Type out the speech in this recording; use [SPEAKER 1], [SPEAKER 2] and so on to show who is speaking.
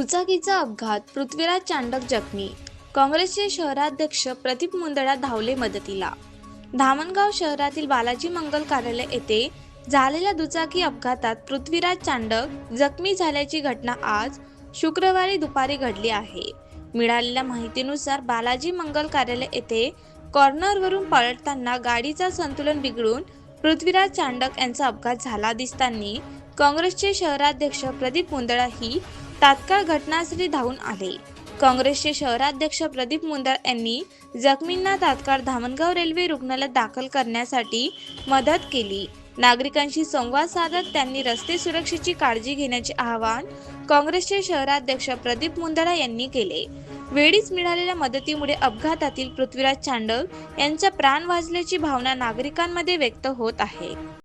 [SPEAKER 1] दुचाकीचा अपघात, पृथ्वीराज चांडक जखमी. काँग्रेसचे शहराध्यक्ष प्रदीप मुंदडा धावले मदतीला. धामणगाव शहरातील बालाजी मंगल कार्यालय येथे झालेल्या दुचाकी अपघातात पृथ्वीराज चांडक जखमी झाल्याची घटना आज शुक्रवारी दुपारी घडली आहे. मिळालेल्या माहितीनुसार बालाजी मंगल कार्यालय येथे कॉर्नरवरून पळताना गाडीचा संतुलन बिघडून पृथ्वीराज चांडक यांचा अपघात झाला दिसताना काँग्रेसचे शहराध्यक्ष प्रदीप मुंदडा ही तात्काळ घटनास्थळी धावून आले. काँग्रेसचे शहराध्यक्ष प्रदीप मुंदडा यांनी जखमींना तात्काळ धामणगाव रेल्वे रुग्णालयात दाखल करण्यासाठी मदत केली. नागरिकांशी संवाद साधत त्यांनी रस्ते सुरक्षेची काळजी घेण्याचे आवाहन काँग्रेसचे शहराध्यक्ष प्रदीप मुंदडा यांनी केले. वेळीच मिळालेल्या मदतीमुळे अपघातातील पृथ्वीराज चांडक यांचा प्राण वाचल्याची भावना नागरिकांमध्ये व्यक्त होत आहे.